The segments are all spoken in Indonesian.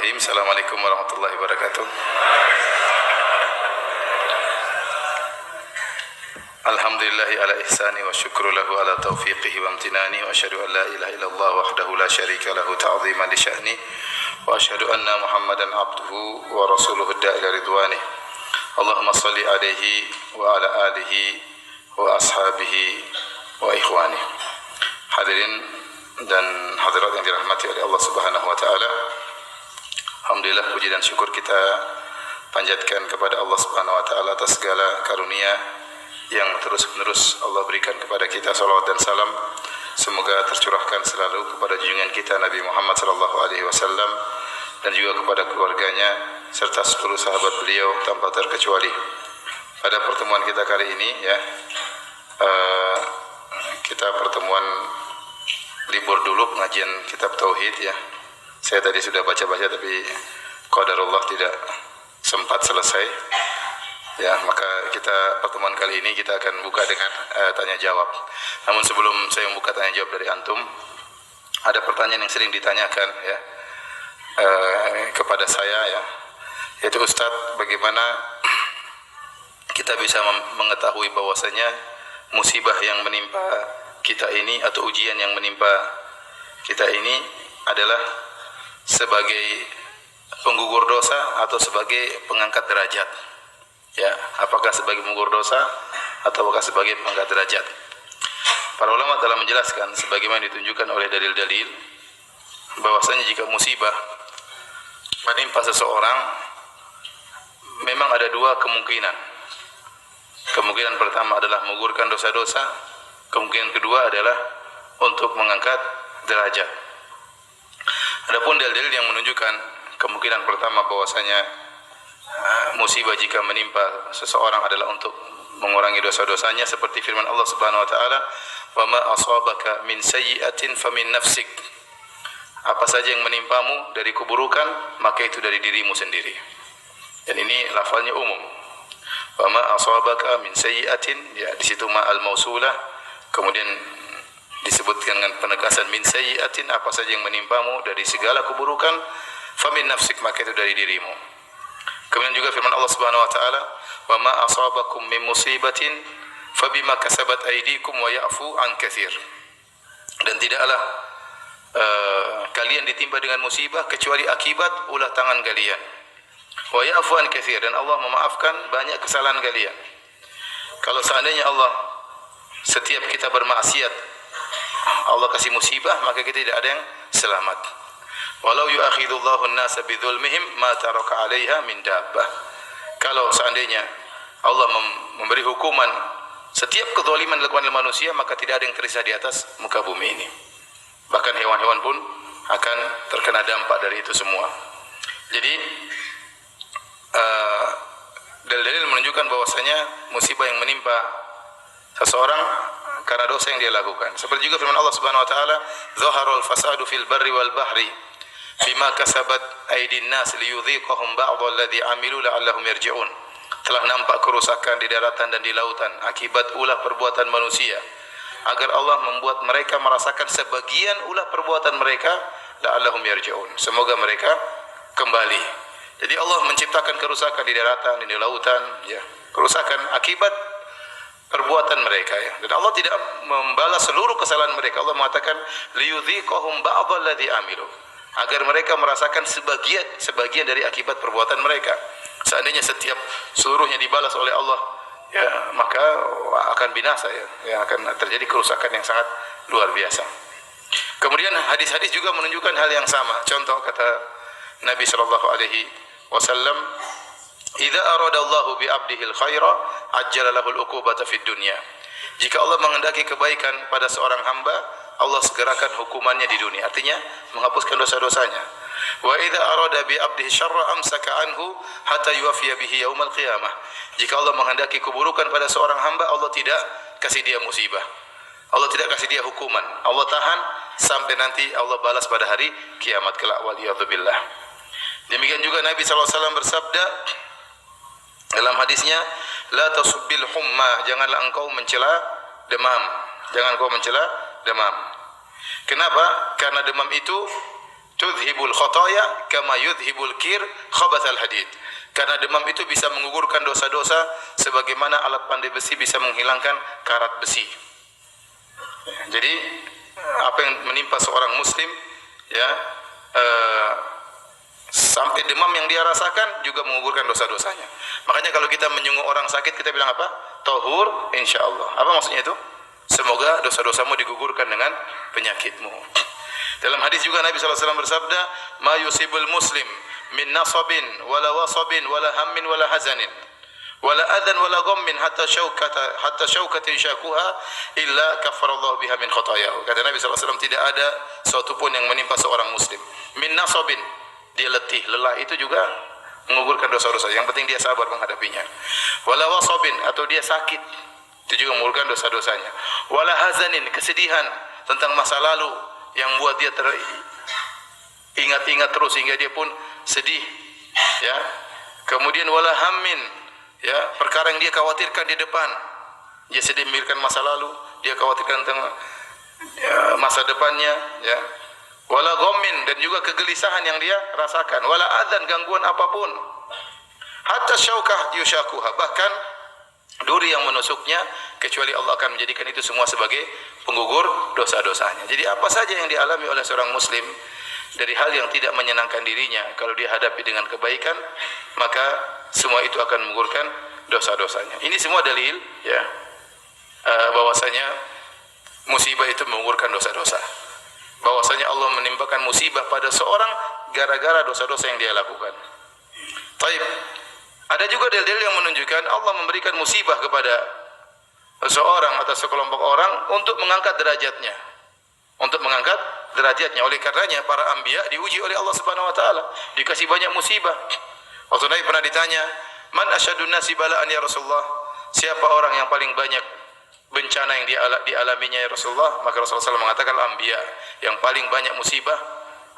Bismillahirrahmanirrahim. Assalamualaikum warahmatullahi wabarakatuh. Alhamdulillahi ala ihsani wa syukru lahu ala taufiqihi wa amtinani wa asyhadu an la ilaha illallah wahdahu la syarika lahu ta'ziman li sya'ni wa asyhadu anna Muhammadan abduhu wa rasuluhu da'ila ridwanih. Allahumma salli alaihi wa ala alihi wa ashabihi wa ikhwani. Hadirin dan hadirat yang dirahmati oleh Allah Subhanahu wa taala. Alhamdulillah, puji dan syukur kita panjatkan kepada Allah Subhanahu wa taala atas segala karunia yang terus-menerus Allah berikan kepada kita. Salawat dan salam semoga tercurahkan selalu kepada junjungan kita Nabi Muhammad sallallahu alaihi wasallam dan juga kepada keluarganya serta seluruh sahabat beliau tanpa terkecuali. Pada pertemuan kita kali ini kita pertemuan libur dulu pengajian kitab tauhid ya. Saya tadi sudah baca-baca tapi qadarullah tidak sempat selesai. Ya, maka kita pertemuan kali ini kita akan buka dengan tanya jawab. Namun sebelum saya membuka tanya jawab dari antum, ada pertanyaan yang sering ditanyakan ya kepada saya ya, yaitu Ustadz, bagaimana kita bisa mengetahui bahwasanya musibah yang menimpa kita ini atau ujian yang menimpa kita ini adalah sebagai penggugur dosa atau sebagai pengangkat derajat. Ya, apakah sebagai penggugur dosa atau apakah sebagai pengangkat derajat? Para ulama telah menjelaskan sebagaimana ditunjukkan oleh dalil-dalil bahwasanya jika musibah menimpa seseorang memang ada dua kemungkinan. Kemungkinan pertama adalah menggugurkan dosa-dosa, kemungkinan kedua adalah untuk mengangkat derajat. Adapun dalil yang menunjukkan kemungkinan pertama bahwasanya musibah jika menimpa seseorang adalah untuk mengurangi dosa-dosanya, seperti firman Allah Subhanahu wa taala, "Wa ma asabaka min sayyi'atin famin nafsik." Apa saja yang menimpamu dari keburukan, maka itu dari dirimu sendiri. Dan ini lafalnya umum. "Wa ma asabaka min sayyi'atin," ya di situ ma al-mausulah, kemudian disebutkan dengan penegasan min sayyi'atin, apa saja yang menimpamu dari segala keburukan, famin nafsik, maka itu dari dirimu. Kemudian juga firman Allah Subhanahu wa taala, "Wa ma asabakum min musibatin fabima kasabat aydikum wa ya'fu an katsir." Dan tidaklah kalian ditimpa dengan musibah kecuali akibat ulah tangan kalian. Wa ya'fu an katsir, dan Allah memaafkan banyak kesalahan kalian. Kalau seandainya Allah setiap kita bermaksiat Allah kasih musibah, maka kita tidak ada yang selamat. Walau yu'akhidullahu an-nasa bidzulmihim ma taraka 'alaiha min dabbah. Kalau seandainya Allah memberi hukuman setiap kezaliman dilakukan oleh manusia, maka tidak ada yang tersisa di atas muka bumi ini. Bahkan hewan-hewan pun akan terkena dampak dari itu semua. Jadi dalil-dalil menunjukkan bahwasanya musibah yang menimpa seseorang karena dosa yang dia lakukan. Seperti juga firman Allah Subhanahu wa taala, "Zaharul fasadu fil barri wal bahri bima kasabat aydin nas liyudhiqahum ba'dha alladhi 'amilu la'allahum yarji'un." Telah nampak kerusakan di daratan dan di lautan akibat ulah perbuatan manusia, agar Allah membuat mereka merasakan sebagian ulah perbuatan mereka, la'allahum yarji'un, semoga mereka kembali. Jadi Allah menciptakan kerusakan di daratan dan di lautan, ya, kerusakan akibat perbuatan mereka ya. Dan Allah tidak membalas seluruh kesalahan mereka. Allah mengatakan liyudhiqahum ba'dha alladhi amilu, agar mereka merasakan sebagian dari akibat perbuatan mereka. Seandainya setiap seluruhnya dibalas oleh Allah, ya, maka akan binasa ya, akan terjadi kerusakan yang sangat luar biasa. Kemudian hadis-hadis juga menunjukkan hal yang sama. Contoh kata Nabi sallallahu alaihi wasallam, "Idza aradallahu bi 'abdihi al-khaira ajjala lahu al-uqubata fid dunya." Jika Allah menghendaki kebaikan pada seorang hamba, Allah segerakan hukumannya di dunia, artinya menghapuskan dosa-dosanya. Wa idza arada bi 'abdihi syarra amsaka anhu hatta yuwaffiya bihi yaumal qiyamah. Jika Allah menghendaki keburukan pada seorang hamba, Allah tidak kasih dia musibah. Allah tidak kasih dia hukuman. Allah tahan sampai nanti Allah balas pada hari kiamat kelak, waliyadzubillah. Demikian juga Nabi sallallahu alaihi wasallam bersabda dalam hadisnya, "La tasubbil humma," janganlah engkau mencela demam. Jangan engkau mencela demam. Kenapa? Karena demam itu tudhibul khataya kama yudhibul kir khabathal hadid. Karena demam itu bisa menggugurkan dosa-dosa sebagaimana alat pandai besi bisa menghilangkan karat besi. Jadi apa yang menimpa seorang muslim ya sampai demam yang dia rasakan juga menggugurkan dosa-dosanya. Makanya kalau kita menyungguh orang sakit kita bilang apa? Tahur insyaallah. Apa maksudnya itu? Semoga dosa-dosamu digugurkan dengan penyakitmu. Dalam hadis juga Nabi SAW bersabda, "Ma yusibul muslim min nasabin wala wasabin wala hammin wala hazanin wala adan wala ghammin hatta syaukatin syakuha illa kafarallahu biha min khotayahu." Kata Nabi SAW, tidak ada suatu pun yang menimpa seorang muslim min nasabin, dia letih, lelah, itu juga menggugurkan dosa-dosa. Yang penting dia sabar menghadapinya. Wala wasabin, atau dia sakit, itu juga menggugurkan dosa-dosanya. Wala hazanin, kesedihan tentang masa lalu yang buat dia ingat-ingat terus sehingga dia pun sedih, ya. Kemudian wala hammin, ya, perkara yang dia khawatirkan di depan, dia sedih memikirkan masa lalu, dia khawatirkan tentang masa depannya, ya. Wala ghammin, dan juga kegelisahan yang dia rasakan. Wala adzan, gangguan apapun. Hatta syaukah yushakuha, bahkan duri yang menusuknya, kecuali Allah akan menjadikan itu semua sebagai penggugur dosa-dosanya. Jadi apa saja yang dialami oleh seorang muslim dari hal yang tidak menyenangkan dirinya, kalau dia hadapi dengan kebaikan, maka semua itu akan menggugurkan dosa-dosanya. Ini semua dalil, ya, bahwasanya musibah itu menggugurkan dosa-dosa. Bahwasanya Allah menimpakan musibah pada seorang gara-gara dosa-dosa yang dia lakukan. Taib. Ada juga dalil yang menunjukkan Allah memberikan musibah kepada seseorang atau sekelompok orang untuk mengangkat derajatnya. Untuk mengangkat derajatnya. Oleh karenanya para anbiya diuji oleh Allah Subhanahu wa taala, dikasih banyak musibah. Waktu Nabi pernah ditanya, "Man asyadun nasi bala'an ya Rasulullah?" Siapa orang yang paling banyak bencana yang dialaminya ya Rasulullah? Maka Rasulullah SAW mengatakan anbiya. Yang paling banyak musibah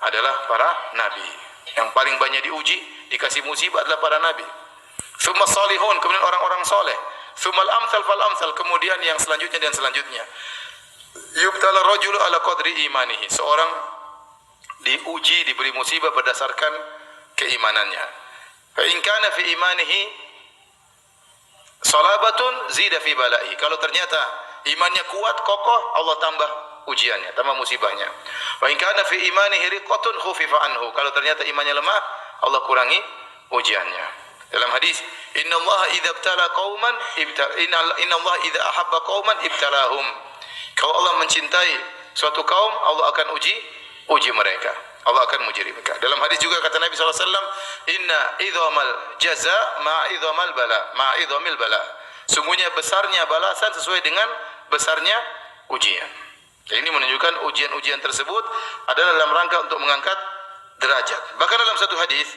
adalah para nabi. Yang paling banyak diuji, dikasih musibah adalah para nabi. Tsumma salihun, kemudian orang-orang soleh. Tsummal amsal fal amsal, kemudian yang selanjutnya dan selanjutnya. Yubtala rajulu ala qadri imanihi, seorang diuji, diberi musibah berdasarkan keimanannya. Fa in kana fi imanihi salabatun zida fi bala'i, kalau ternyata imannya kuat, kokoh, Allah tambah ujiannya, tambah musibahnya. Wa in kana fi imanihi riqatun khufifa anhu, kalau ternyata imannya lemah, Allah kurangi ujiannya. Dalam hadis, innallaha idza ibtala qauman innallaha idza ahabba qauman ibtalahum. Kalau Allah mencintai suatu kaum, Allah akan uji mereka. Allah akan menguji mereka. Dalam hadis juga kata Nabi SAW, inna idhamal jaza ma'idhamal bala, ma'idhamil bala. Sungguhnya besarnya balasan sesuai dengan besarnya ujian. Jadi ini menunjukkan ujian-ujian tersebut adalah dalam rangka untuk mengangkat derajat. Bahkan dalam satu hadis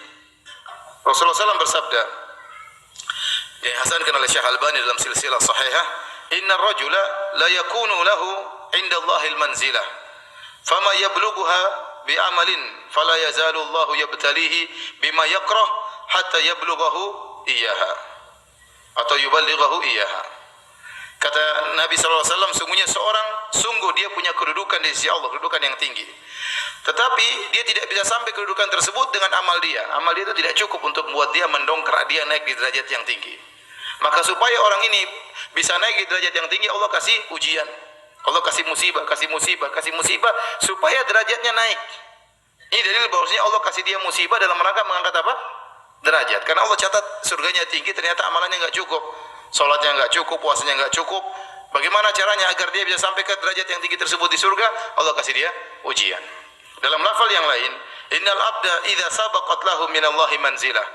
Rasulullah SAW bersabda, yang hasankan oleh Syekh Albani dalam silsilah sahihah, inna rajula la yakunu lahu inda Allahil manzilah, fama yablughuha bi'amalin fala yazalu Allahu yabtalihi bima yakrah hatta yablughahu iyyaha atau yuballighahu iyyaha. Kata Nabi SAW, sungguh dia punya kedudukan di sisi Allah, kedudukan yang tinggi. Tetapi dia tidak bisa sampai kedudukan tersebut dengan amal dia. Amal dia itu tidak cukup untuk membuat dia mendongkrak dia naik di derajat yang tinggi. Maka supaya orang ini bisa naik di derajat yang tinggi, Allah kasih ujian. Allah kasih musibah, supaya derajatnya naik. Ini dalil bahwasanya Allah kasih dia musibah dalam rangka mengangkat apa? Derajat. Karena Allah catat surganya tinggi, ternyata amalannya enggak cukup. Salatnya enggak cukup, puasanya enggak cukup. Bagaimana caranya agar dia bisa sampai ke derajat yang tinggi tersebut di surga? Allah kasih dia ujian. Dalam lafal yang lain, innal abda idza sabaqat lahu minallahi manzilah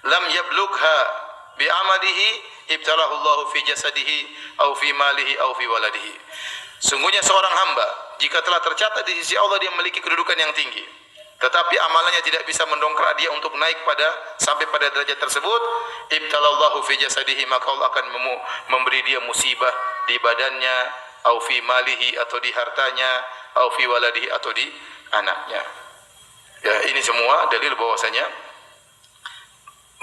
lam yablugha bi amalihi ibtalahu Allah fi jasadihi aw fi malihi aw fi waladihi. Sungguhnya seorang hamba jika telah tercatat di sisi Allah dia memiliki kedudukan yang tinggi, tetapi amalannya tidak bisa mendongkrak dia untuk naik sampai pada derajat tersebut, ibtalallahu fi jasadihi, maka Allah akan memberi dia musibah di badannya, au fi malihi, atau di hartanya, au fi waladihi, atau di anaknya. Ya, ini semua dalil bahwasanya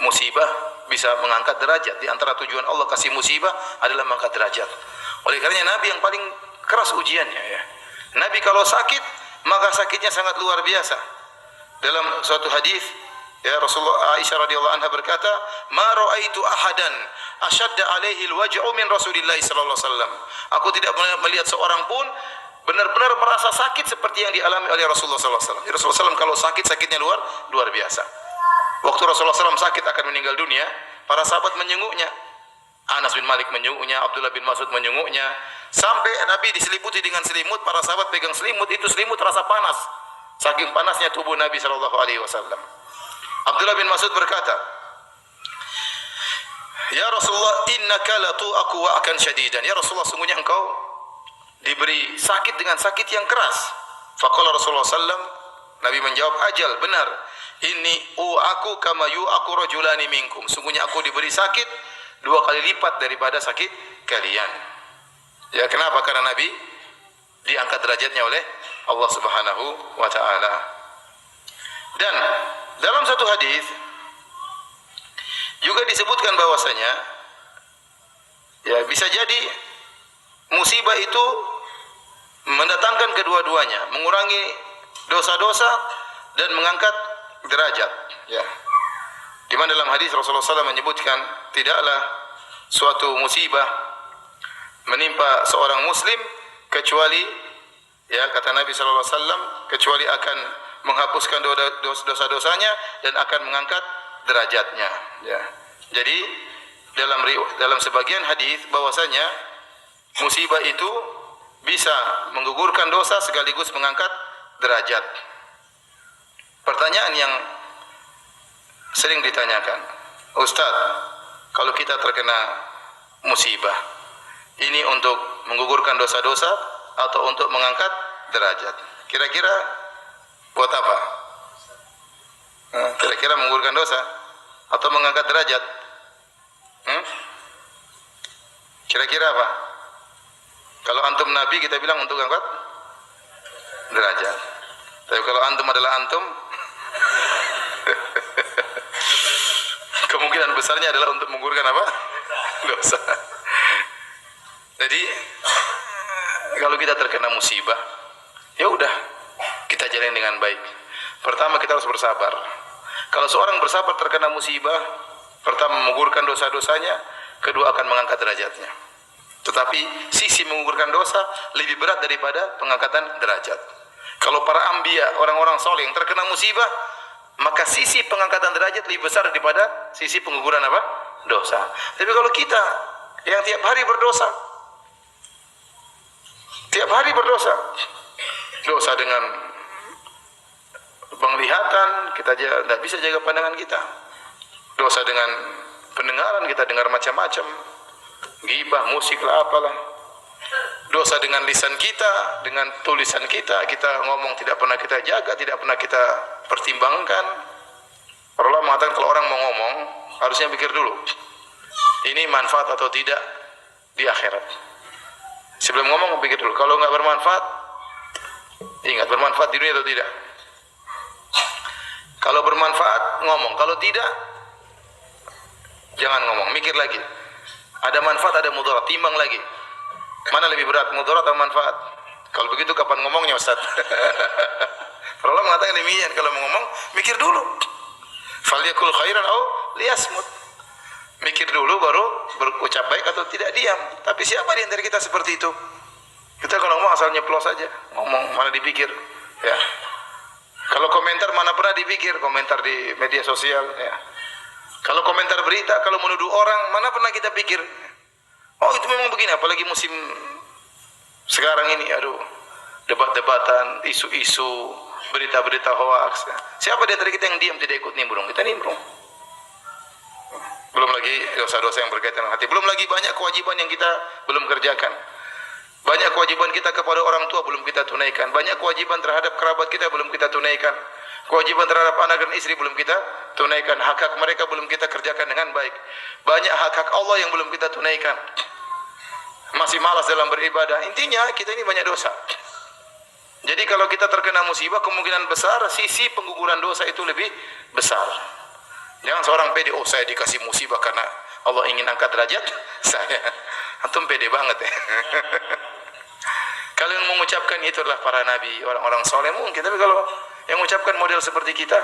musibah bisa mengangkat derajat. Di antara tujuan Allah kasih musibah adalah mengangkat derajat. Oleh karenanya Nabi yang paling keras ujiannya, ya. Nabi kalau sakit, maka sakitnya sangat luar biasa. dalam suatu hadis, ya, Rasulullah Aisyah radhiyallahu anha berkata, "Ma ra'aitu ahadan ashadda alaihi alwaj'u min Rasulillah sallallahu alaihi wasallam." Aku tidak melihat seorang pun benar-benar merasa sakit seperti yang dialami oleh Rasulullah sallallahu alaihi wasallam. Rasulullah SAW kalau sakit, sakitnya luar biasa. Waktu Rasulullah SAW sakit akan meninggal dunia, para sahabat menyenguknya. Anas bin Malik menyenguknya, Abdullah bin Mas'ud menyenguknya, sampai Nabi diselimuti dengan selimut, para sahabat pegang selimut, itu selimut terasa panas. Saking panasnya tubuh Nabi sallallahu alaihi wasallam. Abdullah bin Mas'ud berkata, "Ya Rasulullah, innaka la tu'aku wa'akan syadidan." Ya Rasulullah, sungguhnya engkau diberi sakit dengan sakit yang keras. Faqala Rasulullah sallam, Nabi menjawab, "Ajal, benar. Inni u'aku kama yu'aku rajulani minkum." Sungguhnya aku diberi sakit 2 kali lipat daripada sakit kalian. Ya, kenapa? Karena Nabi diangkat derajatnya oleh Allah Subhanahu wa taala. Dan dalam satu hadis juga disebutkan bahwasanya, ya, bisa jadi musibah itu mendatangkan kedua-duanya, mengurangi dosa-dosa dan mengangkat derajat, ya. Di mana dalam hadis Rasulullah SAW menyebutkan, tidaklah suatu musibah menimpa seorang muslim kecuali, ya, kata Nabi SAW, kecuali akan menghapuskan dosa-dosanya dan akan mengangkat derajatnya, ya. Jadi dalam sebagian hadis bahwasanya musibah itu bisa menggugurkan dosa sekaligus mengangkat derajat. Pertanyaan yang sering ditanyakan, "Ustaz, kalau kita terkena musibah, ini untuk menggugurkan dosa-dosa atau untuk mengangkat derajat? Kira-kira buat apa? Kira-kira menggugurkan dosa atau mengangkat derajat? Kira-kira apa? Kalau antum Nabi, kita bilang untuk angkat derajat. Tapi kalau antum adalah antum, kemungkinan besarnya adalah untuk menggugurkan apa? Dosa. Jadi kalau kita terkena musibah, ya udah, kita jalani dengan baik. Pertama, kita harus bersabar. Kalau seorang bersabar terkena musibah, pertama menggugurkan dosa-dosanya, kedua akan mengangkat derajatnya. Tetapi sisi menggugurkan dosa lebih berat daripada pengangkatan derajat. Kalau para anbiya, orang-orang soleh yang terkena musibah, maka sisi pengangkatan derajat lebih besar daripada sisi pengguguran apa? Dosa. Tapi kalau kita yang tiap hari berdosa, dosa dengan penglihatan, kita tidak bisa jaga pandangan kita. Dosa dengan pendengaran, kita dengar macam-macam, ghibah, musik lah, apalah. Dosa dengan lisan kita, dengan tulisan kita, kita ngomong tidak pernah kita jaga, tidak pernah kita pertimbangkan. Para ulama mengatakan kalau orang mau ngomong, harusnya pikir dulu, ini manfaat atau tidak di akhirat. Sebelum ngomong, pikir dulu. Kalau nggak bermanfaat, ingat bermanfaat di dunia atau tidak. Kalau bermanfaat, ngomong. Kalau tidak, jangan ngomong. Mikir lagi. Ada manfaat, ada mudarat. Timbang lagi. Mana lebih berat, mudarat atau manfaat? Kalau begitu kapan ngomongnya, Ustaz? Para ulama mengatakan demikian, kalau mau ngomong, mikir dulu. Falyakul khairan au liyasmut. Mikir dulu baru berucap baik atau tidak, diam. Tapi siapa di antara kita seperti itu? Kita kalau ngomong asal nyeplos saja, ngomong mana dipikir, ya. Kalau komentar mana pernah dipikir, komentar di media sosial, ya. Kalau komentar berita, kalau menuduh orang, mana pernah kita pikir? Oh, itu memang begini, apalagi musim sekarang ini, aduh, debat-debatan, isu-isu, berita-berita hoax. Siapa di antara kita yang diam tidak ikut nimbrung? Kita nimbrung. Belum lagi dosa-dosa yang berkaitan dengan hati. Belum lagi banyak kewajiban yang kita belum kerjakan. Banyak kewajiban kita kepada orang tua belum kita tunaikan. Banyak kewajiban terhadap kerabat kita belum kita tunaikan. Kewajiban terhadap anak dan istri belum kita tunaikan. Hak-hak mereka belum kita kerjakan dengan baik. Banyak hak-hak Allah yang belum kita tunaikan. Masih malas dalam beribadah. Intinya kita ini banyak dosa. Jadi kalau kita terkena musibah, kemungkinan besar sisi pengguguran dosa itu lebih besar. Jangan seorang pede, oh saya dikasih musibah karena Allah ingin angkat derajat saya. Antum pede banget ya. Kalau yang mengucapkan itu adalah para nabi, orang-orang soleh mungkin. Tapi kalau yang mengucapkan model seperti kita.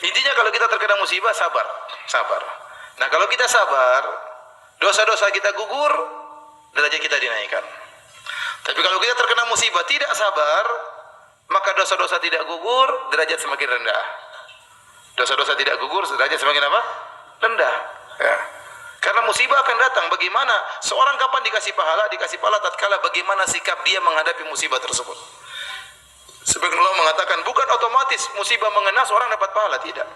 Intinya kalau kita terkena musibah, sabar, sabar. Nah kalau kita sabar, dosa-dosa kita gugur, derajat kita dinaikkan. Tapi kalau kita terkena musibah tidak sabar, maka dosa-dosa tidak gugur, derajat semakin rendah. Dosa-dosa tidak gugur, derajat semakin apa? Rendah. Ya. Karena musibah akan datang. Bagaimana seorang kapan dikasih pahala? Dikasih pahala tatkala bagaimana sikap dia menghadapi musibah tersebut. Sebagian ulama mengatakan bukan otomatis musibah mengena seorang dapat pahala, tidak.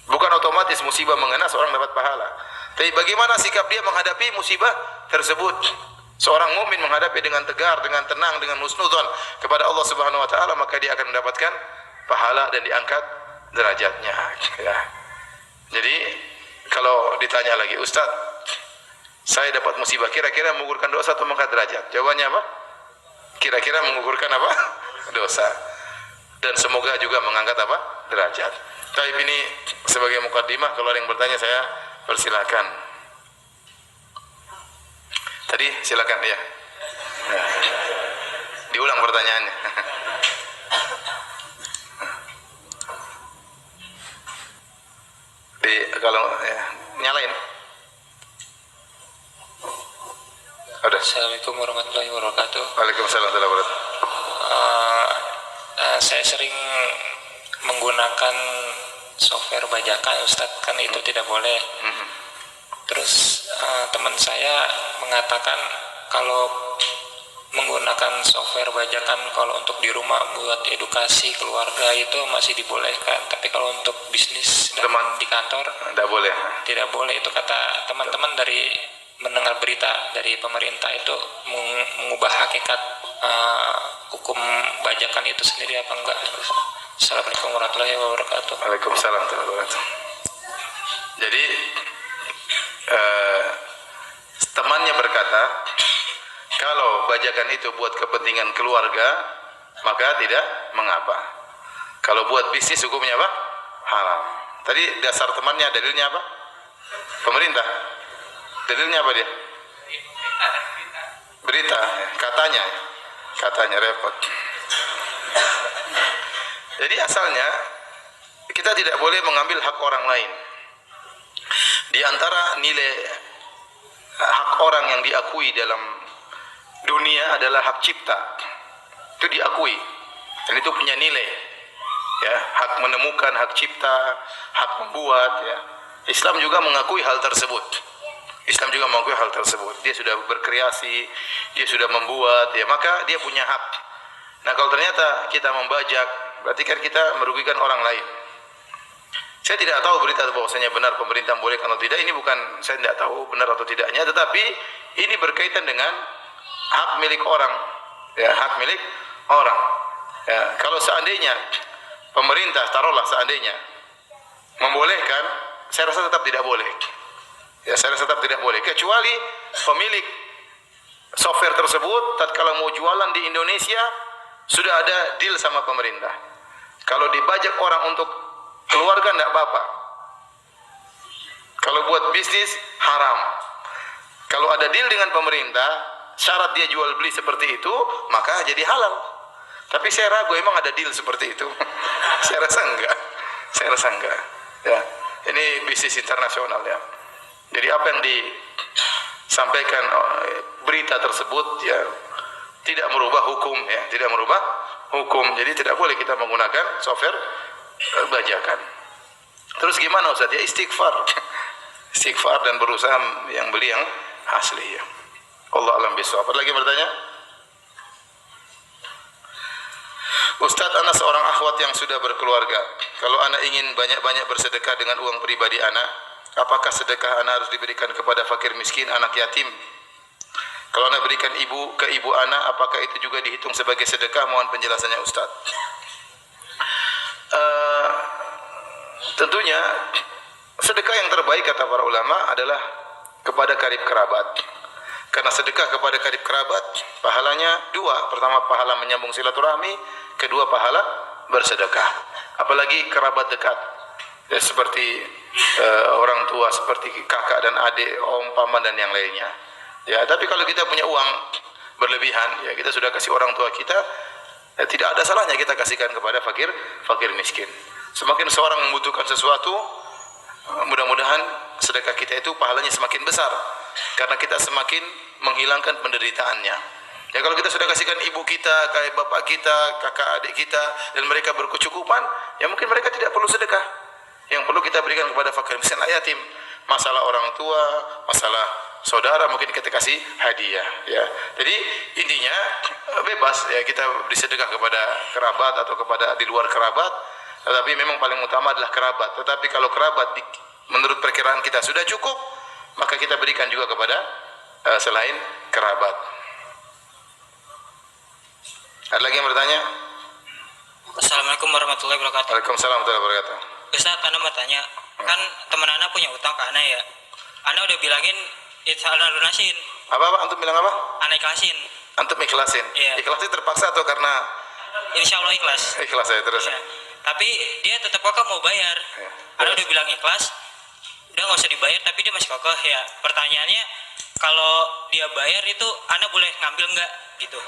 Bukan otomatis musibah mengena seorang dapat pahala. Tapi bagaimana sikap dia menghadapi musibah tersebut. Seorang mukmin menghadapi dengan tegar, dengan tenang, dengan husnudzon kepada Allah Subhanahu wa taala, maka dia akan mendapatkan pahala dan diangkat derajatnya. Ya. Jadi kalau ditanya lagi, Ustaz, saya dapat musibah, kira-kira menggugurkan dosa atau mengangkat derajat? Jawabannya apa? Kira-kira menggugurkan apa? Dosa. Dan semoga juga mengangkat apa? Derajat. Tapi ini sebagai mukadimah, kalau ada yang bertanya saya persilakan. Tadi silakan ya. Diulang pertanyaannya. Kalau ya, nyalain. Ada. Assalamualaikum warahmatullahi wabarakatuh. Waalaikumsalam warahmatullahi wabarakatuh. Saya sering menggunakan software bajakan, Ustadz, kan itu tidak boleh. Terus teman saya mengatakan kalau menggunakan software bajakan kalau untuk di rumah buat edukasi keluarga itu masih dibolehkan, tapi kalau untuk bisnis dan di kantor tidak boleh. Tidak boleh. Itu kata teman-teman dari mendengar berita dari pemerintah itu mengubah hakikat hukum bajakan itu sendiri apa enggak? Assalamualaikum warahmatullahi wabarakatuh. Waalaikumsalam warahmatullahi wabarakatuh. Jadi temannya berkata, kalau bajakan itu buat kepentingan keluarga, maka tidak mengapa. Kalau buat bisnis hukumnya apa? Haram. Tadi dasar temannya dalilnya apa? Pemerintah. Dalilnya apa dia? Berita. Katanya repot. Jadi asalnya kita tidak boleh mengambil hak orang lain. Di antara nilai hak orang yang diakui dalam dunia adalah hak cipta. Itu diakui. Dan itu punya nilai. Ya, hak menemukan, hak cipta, hak membuat, ya. Islam juga mengakui hal tersebut. Dia sudah berkreasi, dia sudah membuat, ya, maka dia punya hak. Nah, kalau ternyata kita membajak, berarti kan kita merugikan orang lain. Saya tidak tahu berita bahwasanya benar pemerintah boleh atau tidak. Ini bukan, saya tidak tahu benar atau tidaknya, tetapi ini berkaitan dengan hak milik orang, ya, hak milik orang. Ya, kalau seandainya pemerintah, taruhlah seandainya membolehkan, saya rasa tetap tidak boleh. Ya, saya rasa tetap tidak boleh, kecuali pemilik software tersebut tatkala mau jualan di Indonesia sudah ada deal sama pemerintah. Kalau dibajak orang untuk keluarga tidak apa-apa. Kalau buat bisnis haram. Kalau ada deal dengan pemerintah, syarat dia jual beli seperti itu, maka jadi halal. Tapi saya ragu emang ada deal seperti itu. Saya rasa enggak. Ya, ini bisnis internasional, ya. Jadi apa yang disampaikan berita tersebut, ya, tidak merubah hukum, ya, tidak merubah hukum. Jadi tidak boleh kita menggunakan software bajakan. Terus gimana Ustaz? Ya istighfar. Istighfar dan berusaha yang beli yang asli, ya. Allah alam bisawab. Ada lagi bertanya? Ustaz, anak seorang akhwat yang sudah berkeluarga. Kalau anak ingin banyak-banyak bersedekah dengan uang pribadi anak, apakah sedekah anak harus diberikan kepada fakir miskin, anak yatim? Kalau anak berikan ke ibu anak, apakah itu juga dihitung sebagai sedekah? Mohon penjelasannya Ustaz. Tentunya sedekah yang terbaik kata para ulama adalah kepada karib kerabat. Karena sedekah kepada karib kerabat pahalanya dua. Pertama, pahala menyambung silaturahmi, kedua, pahala bersedekah. Apalagi kerabat dekat, ya, seperti orang tua, seperti kakak dan adik, om, paman dan yang lainnya. Ya, tapi kalau kita punya uang berlebihan, ya kita sudah kasih orang tua kita, Ya, tidak ada salahnya kita kasihkan kepada fakir miskin. Semakin seorang membutuhkan sesuatu, mudah-mudahan sedekah kita itu pahalanya semakin besar, karena kita semakin menghilangkan penderitaannya. Ya, kalau kita sudah kasihkan ibu kita, kayak bapak kita, kakak adik kita, dan mereka berkecukupan, ya mungkin mereka tidak perlu sedekah. Yang perlu kita berikan kepada fakir miskin, yatim, masalah orang tua, masalah saudara, mungkin kita kasih hadiah. Ya, jadi intinya bebas ya kita disedekah kepada kerabat atau kepada di luar kerabat, tetapi memang paling utama adalah kerabat. Tetapi kalau kerabat menurut perkiraan kita sudah cukup, maka kita berikan juga kepada selain kerabat. Ada lagi yang bertanya? Assalamualaikum warahmatullahi wabarakatuh. Waalaikumsalam warahmatullahi wabarakatuh. Ustaz, Ana mau tanya, kan teman Ana punya utang ke Ana ya. Ana udah bilangin insya Allah lunasin. Apa? Antum bilang apa? Ana ikhlasin. Antum ikhlasin? Iya. Ikhlasin terpaksa atau karena? Insya Allah ikhlas. Ikhlas ya, terus. Iya. Tapi dia tetap kok mau bayar. Iya. Ana udah bilang ikhlas, udah nggak usah dibayar, tapi dia masih kokoh ya. Pertanyaannya, kalau dia bayar itu Ana boleh ngambil nggak gitu?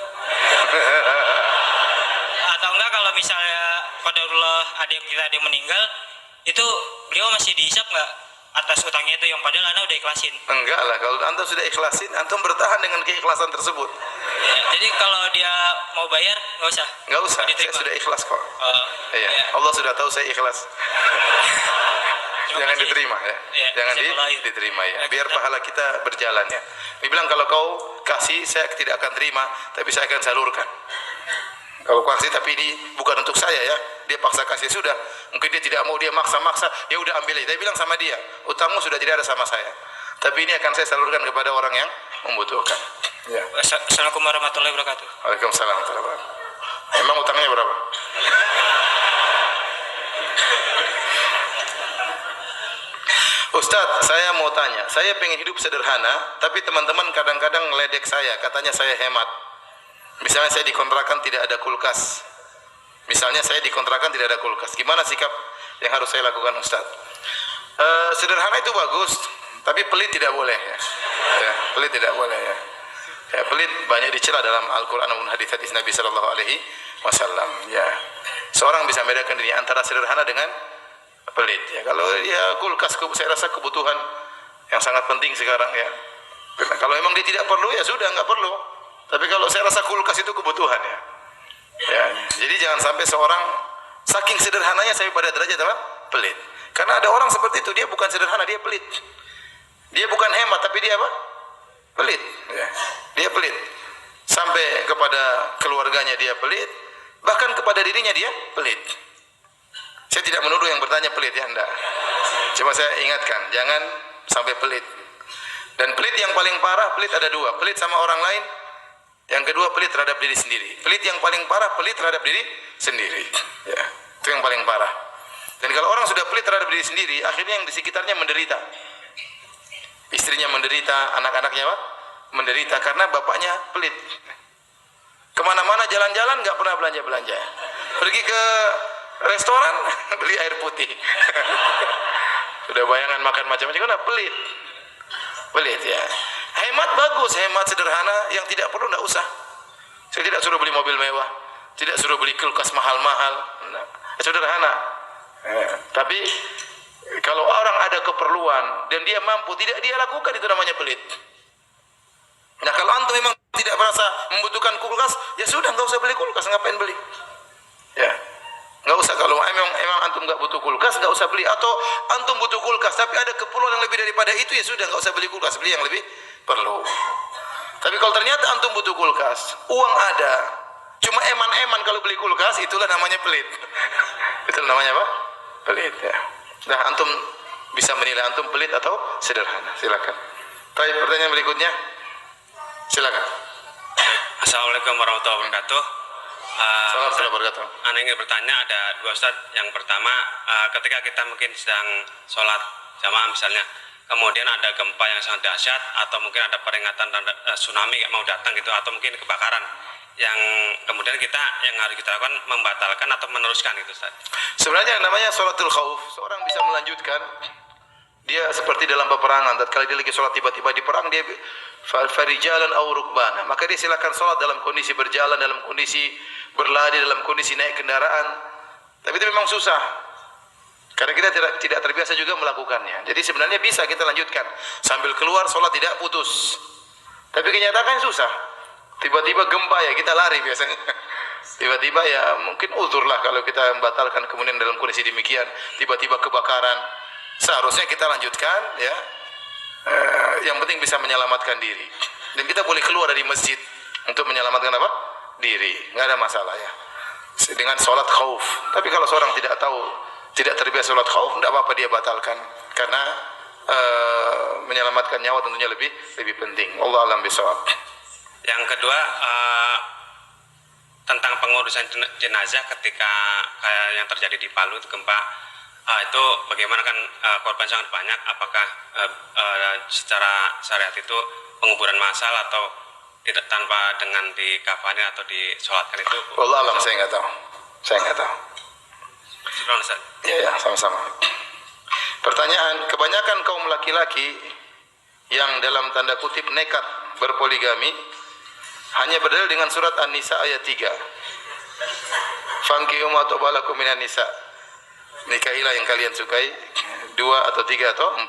Atau enggak kalau misalnya qadarullah ada yang kita ada yang meninggal, itu beliau masih dihisap nggak atas utangnya itu yang padahal Ana udah ikhlasin? Enggak lah, kalau antum sudah ikhlasin, antum bertahan dengan keikhlasan tersebut. Ya, jadi kalau dia mau bayar nggak usah? Enggak usah, saya Diterima. sudah ikhlas kok. Iya, ya. Allah sudah tahu saya ikhlas. Terima Jangan kasih. diterima ya. Iya, Jangan jazakallah. diterima ya. Ya, Biar kita- pahala kita berjalan ya. Dibilang kalau kau kasih, saya tidak akan terima, tapi saya akan salurkan. Kalau kasih tapi ini bukan untuk saya ya, dia paksa kasih sudah. Mungkin dia tidak mau, dia maksa-maksa, ya udah ambil aja. Saya bilang sama dia, utangmu sudah tidak ada sama saya. Tapi ini akan saya salurkan kepada orang yang membutuhkan. Ya. Assalamualaikum warahmatullahi wabarakatuh. Waalaikumsalam warahmatullahi wabarakatuh. Emang utangnya berapa? Ustadz, saya mau tanya, saya pengen hidup sederhana, tapi teman-teman kadang-kadang ngeledek saya, katanya saya hemat. Misalnya saya dikontrakan tidak ada kulkas. Misalnya saya dikontrakan tidak ada kulkas. Gimana sikap yang harus saya lakukan, Ustadz? Sederhana itu bagus, tapi pelit tidak boleh ya. Ya, pelit tidak boleh ya. Ya, pelit banyak dicela dalam Al-Quran dan hadis-hadis Nabi Sallallahu Alaihi Wasallam. Ya, seorang bisa membedakan diri antara sederhana dengan pelit. Ya, kalau dia kulkas, saya rasa kebutuhan yang sangat penting sekarang ya. Karena kalau memang dia tidak perlu ya sudah nggak perlu. Tapi kalau saya rasa kulkas itu kebutuhan ya. Ya, jadi jangan sampai seorang saking sederhananya sampai pada derajat apa? Pelit. Karena ada orang seperti itu, dia bukan sederhana, dia pelit. Dia bukan hemat, tapi dia apa? Pelit. Ya. Dia pelit. Sampai kepada keluarganya dia pelit, bahkan kepada dirinya dia pelit. Saya tidak menuduh yang bertanya pelit ya, enggak. Cuma saya ingatkan, jangan sampai pelit. Dan pelit yang paling parah, pelit ada dua. Pelit sama orang lain, yang kedua pelit terhadap diri sendiri. Pelit yang paling parah, pelit terhadap diri sendiri. Ya, itu yang paling parah. Dan kalau orang sudah pelit terhadap diri sendiri, akhirnya yang di sekitarnya menderita. Istrinya menderita, anak-anaknya apa? Menderita karena bapaknya pelit. Kemana-mana jalan-jalan nggak pernah belanja-belanja. Pergi ke restoran beli air putih. Sudah bayangan makan macam-macam, karena pelit. Pelit ya. Hemat bagus, hemat sederhana, yang tidak perlu nggak usah. Saya tidak suruh beli mobil mewah, tidak suruh beli kulkas mahal-mahal. Nah, sederhana. Tapi kalau orang ada keperluan dan dia mampu, tidak dia lakukan, itu namanya pelit. Nah, kalau antum memang tidak merasa membutuhkan kulkas, ya sudah nggak usah beli kulkas, ngapain beli? Ya, nggak usah. Kalau emang antum nggak butuh kulkas, nggak usah beli. Atau antum butuh kulkas, tapi ada keperluan yang lebih daripada itu, ya sudah nggak usah beli kulkas, beli yang lebih perlu. Tapi kalau ternyata antum butuh kulkas, uang ada, cuma eman-eman kalau beli kulkas, itulah namanya pelit. Itulah namanya apa? Pelit ya. Nah, antum bisa menilai antum pelit atau sederhana. Silakan. Baik, pertanyaan berikutnya. Silakan. Assalamualaikum warahmatullahi wabarakatuh. Salam wabarakatuh. Anda ingin bertanya, ada dua Ustaz. Yang pertama, ketika kita mungkin sedang sholat jamaah misalnya, kemudian ada gempa yang sangat dahsyat, atau mungkin ada peringatan tsunami mau datang gitu, atau mungkin kebakaran, yang kemudian yang harus kita lakukan membatalkan atau meneruskan gitu Ustaz. Sebenarnya yang namanya sholatul khauf, seorang bisa melanjutkan Dia seperti dalam peperangan, tatkala dia lagi sholat tiba-tiba di perang, dia farijalan aw rukbana, maka dia silakan sholat dalam kondisi berjalan, dalam kondisi berlari, dalam kondisi naik kendaraan. Tapi itu memang susah, karena kita tidak terbiasa juga melakukannya. Jadi sebenarnya bisa kita lanjutkan sambil keluar sholat tidak putus. Tapi kenyataan susah. Tiba-tiba gempa ya kita lari biasanya. Tiba-tiba ya mungkin uzur lah kalau kita membatalkan, kemudian dalam kondisi demikian tiba-tiba kebakaran. Seharusnya kita lanjutkan ya. Yang penting bisa menyelamatkan diri. Dan kita boleh keluar dari masjid untuk menyelamatkan apa? Diri. Nggak ada masalah ya. Dengan sholat khauf. Tapi kalau seorang tidak tahu, tidak terbiasa sholat khauf, tidak apa-apa dia batalkan. Karena menyelamatkan nyawa tentunya lebih penting. Allah alam bisawab. Yang kedua, tentang pengurusan jenazah ketika kayak yang terjadi di Palu itu gempa, itu bagaimana kan korban sangat banyak, apakah secara syariat itu penguburan massal atau tidak, tanpa dengan dikafani atau disolatkan itu? Allah alam, saya nggak tahu. Ya, sama-sama. Pertanyaan, kebanyakan kaum laki-laki yang dalam tanda kutip nekat berpoligami hanya berdalil dengan surat An-Nisa ayat 3. Fankihu ma tabalakum minan nisa. Nikahilah yang kalian sukai, 2 atau 3 atau 4.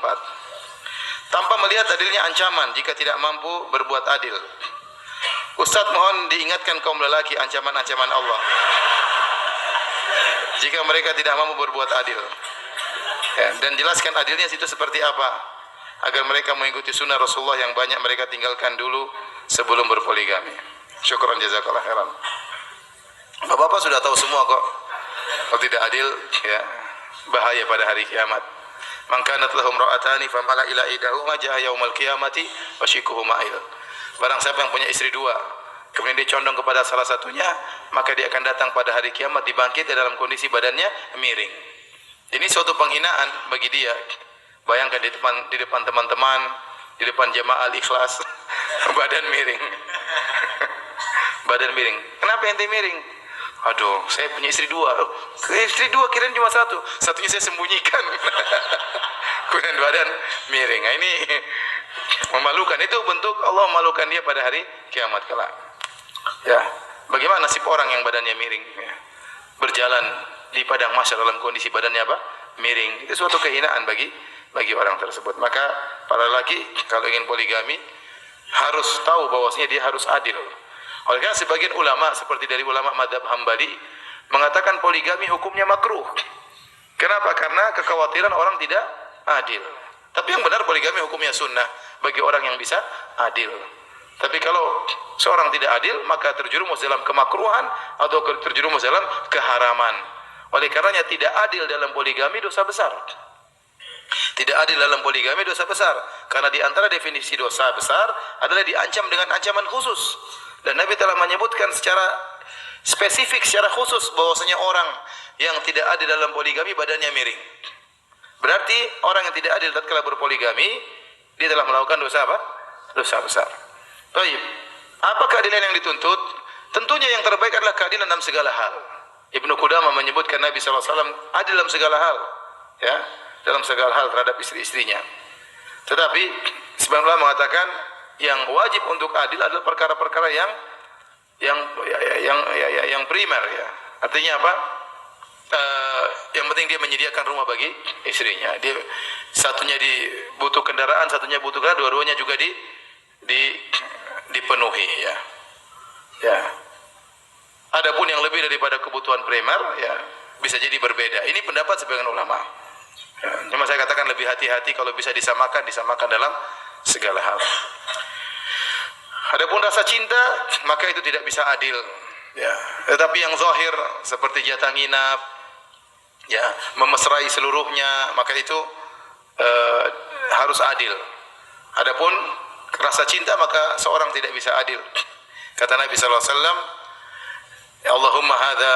Tanpa melihat adilnya ancaman jika tidak mampu berbuat adil. Ustaz mohon diingatkan kaum lelaki ancaman-ancaman Allah jika mereka tidak mampu berbuat adil. Ya, dan jelaskan adilnya itu seperti apa agar mereka mengikuti sunnah Rasulullah yang banyak mereka tinggalkan dulu sebelum berpoligami. Syukran jazakallah khairan. Bapak-bapak sudah tahu semua kok. Kalau tidak adil ya bahaya pada hari kiamat. Man kanat lahum ra'atani famala ila idahu majaa yaumal qiyamati wa shikuhu ma'il. Barang siapa yang punya istri 2, kemudian dia condong kepada salah satunya, maka dia akan datang pada hari kiamat dibangkit dalam kondisi badannya miring. Ini suatu penghinaan bagi dia. Bayangkan di depan teman-teman, di depan jamaah Al-Ikhlas, badan miring. Badan miring. Kenapa ente miring? Aduh, saya punya istri 2. Istri 2 kirain cuma 1. Satunya saya sembunyikan. Kemudian badan miring. Nah, ini memalukan. Itu bentuk Allah memalukan dia pada hari kiamat kelak. Ya, bagaimana nasib orang yang badannya miring? Ya. Berjalan di padang mahsyar dalam kondisi badannya apa? Miring. Itu suatu kehinaan bagi orang tersebut. Maka para lelaki kalau ingin poligami harus tahu bahwasanya dia harus adil. Oleh karena sebagian ulama seperti dari ulama mazhab Hambali mengatakan poligami hukumnya makruh. Kenapa? Karena kekhawatiran orang tidak adil. Tapi yang benar poligami hukumnya sunnah bagi orang yang bisa adil. Tapi kalau seorang tidak adil maka terjerumus dalam kemakruhan atau terjerumus dalam keharaman. Oleh karenanya tidak adil dalam poligami dosa besar. Tidak adil dalam poligami dosa besar. Karena di antara definisi dosa besar adalah diancam dengan ancaman khusus. Dan Nabi telah menyebutkan secara spesifik, secara khusus bahwasanya orang yang tidak adil dalam poligami badannya miring. Berarti orang yang tidak adil tatkala berpoligami dia telah melakukan dosa apa? Dosa besar. Baik. Apa keadilan yang dituntut? Tentunya yang terbaik adalah keadilan dalam segala hal. Ibnu Qudamah menyebutkan Nabi SAW adil dalam segala hal, ya, dalam segala hal terhadap istri-istrinya. Tetapi sebagian ulama mengatakan yang wajib untuk adil adalah perkara-perkara yang primer, ya. Artinya apa? Yang penting dia menyediakan rumah bagi istrinya. Dia satunya butuh kendaraan, satunya butuh kendaraan, dua-duanya juga dipenuhi, ya. Ya. Adapun yang lebih daripada kebutuhan primer, ya, bisa jadi berbeda. Ini pendapat sebagian ulama. Ya, cuma saya katakan lebih hati-hati kalau bisa disamakan dalam segala hal. Adapun rasa cinta, maka itu tidak bisa adil. Ya. Tetapi yang zahir seperti jatah nginap, ya, memesrai seluruhnya, maka itu harus adil. Adapun rasa cinta, maka seorang tidak bisa adil. Kata Nabi SAW, Allahumma hadza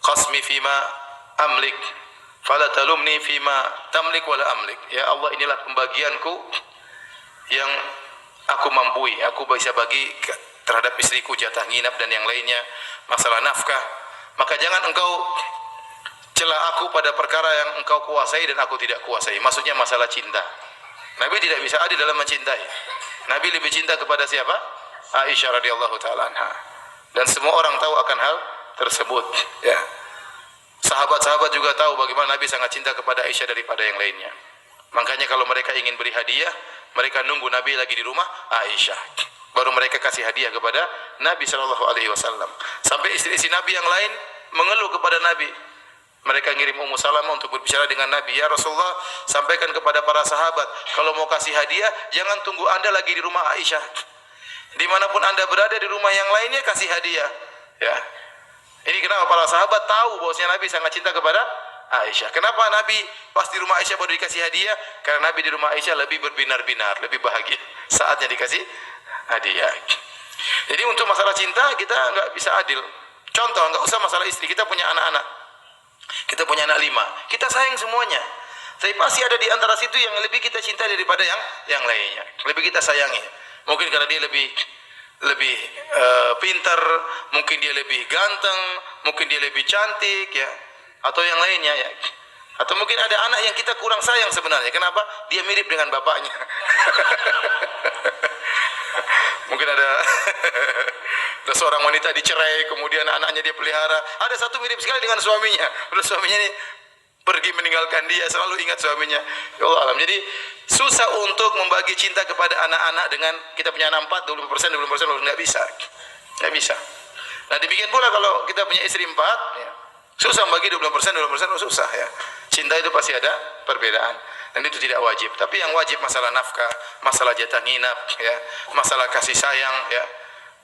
qasmi fima amlik, fala talumni fima tamlik wala amlik. Ya Allah, inilah pembagianku yang aku mampu, aku bisa bagi terhadap istriku jatah nginap dan yang lainnya, masalah nafkah. Maka jangan engkau celah aku pada perkara yang engkau kuasai dan aku tidak kuasai. Maksudnya masalah cinta. Nabi tidak bisa adil dalam mencintai. Nabi lebih cinta kepada siapa? Aisyah radhiyallahu taala anha. Dan semua orang tahu akan hal tersebut, ya. Sahabat-sahabat juga tahu bagaimana Nabi sangat cinta kepada Aisyah daripada yang lainnya. Makanya kalau mereka ingin beri hadiah, mereka nunggu Nabi lagi di rumah Aisyah. Baru mereka kasih hadiah kepada Nabi sallallahu alaihi wasallam. Sampai istri-istri Nabi yang lain mengeluh kepada Nabi. Mereka ngirim Ummu Salamah untuk berbicara dengan Nabi. Ya Rasulullah, sampaikan kepada para sahabat, kalau mau kasih hadiah, jangan tunggu Anda lagi di rumah Aisyah. Dimanapun Anda berada di rumah yang lainnya, kasih hadiah. Ya. Ini kenapa para sahabat tahu bahwasanya Nabi sangat cinta kepada Aisyah. Kenapa Nabi pas di rumah Aisyah baru dikasih hadiah? Karena Nabi di rumah Aisyah lebih berbinar-binar, lebih bahagia saatnya dikasih hadiah. Jadi untuk masalah cinta kita nggak bisa adil. Contoh, nggak usah masalah istri, kita punya anak-anak. Kita punya anak 5, kita sayang semuanya. Tapi pasti ada di antara situ yang lebih kita cintai daripada yang lainnya. Lebih kita sayangi. Mungkin karena dia lebih pintar, mungkin dia lebih ganteng, mungkin dia lebih cantik, ya, atau yang lainnya, ya. Atau mungkin ada anak yang kita kurang sayang sebenarnya. Kenapa? Dia mirip dengan bapaknya. Mungkin ada seorang wanita dicerai, kemudian anaknya dia pelihara. Ada satu mirip sekali dengan suaminya. Udah suaminya ini pergi meninggalkan dia, selalu ingat suaminya. Ya Allah alam. Jadi susah untuk membagi cinta kepada anak-anak dengan kita punya anak 4, 20%, 20%, nggak bisa. Nggak bisa. Nah demikian pula kalau kita punya istri 4, ya, susah membagi 20%, 20% susah, ya. Cinta itu pasti ada perbedaan. Dan itu tidak wajib. Tapi yang wajib masalah nafkah, masalah jatah nginap, ya, masalah kasih sayang, ya.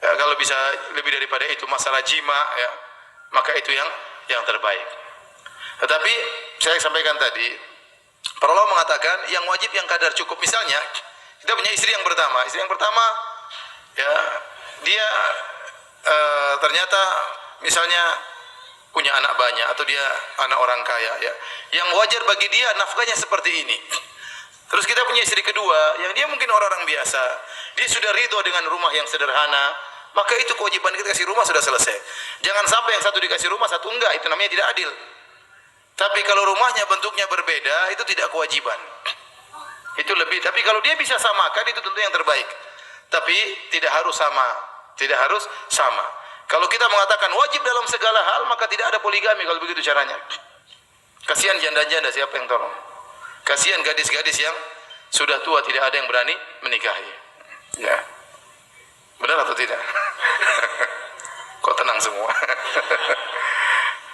Ya, kalau bisa lebih daripada itu masalah jima, ya, maka itu yang terbaik. Tetapi saya sampaikan tadi, para ulama mengatakan yang wajib yang kadar cukup. Misalnya kita punya istri yang pertama, ya dia ternyata misalnya punya anak banyak atau dia anak orang kaya, ya, yang wajar bagi dia nafkahnya seperti ini. Terus kita punya istri kedua yang dia mungkin orang-orang biasa, dia sudah ridho dengan rumah yang sederhana, maka itu kewajiban kita kasih rumah sudah selesai. Jangan sampai yang satu dikasih rumah, satu enggak, itu namanya tidak adil. Tapi kalau rumahnya bentuknya berbeda, itu tidak kewajiban. Itu lebih. Tapi kalau dia bisa samakan, itu tentu yang terbaik. Tapi tidak harus sama, tidak harus sama. Kalau kita mengatakan wajib dalam segala hal, maka tidak ada poligami kalau begitu caranya. Kasihan janda-janda, siapa yang tolong? Kasihan gadis-gadis yang sudah tua, tidak ada yang berani menikahi. Ya. Benar atau tidak? Kok tenang semua?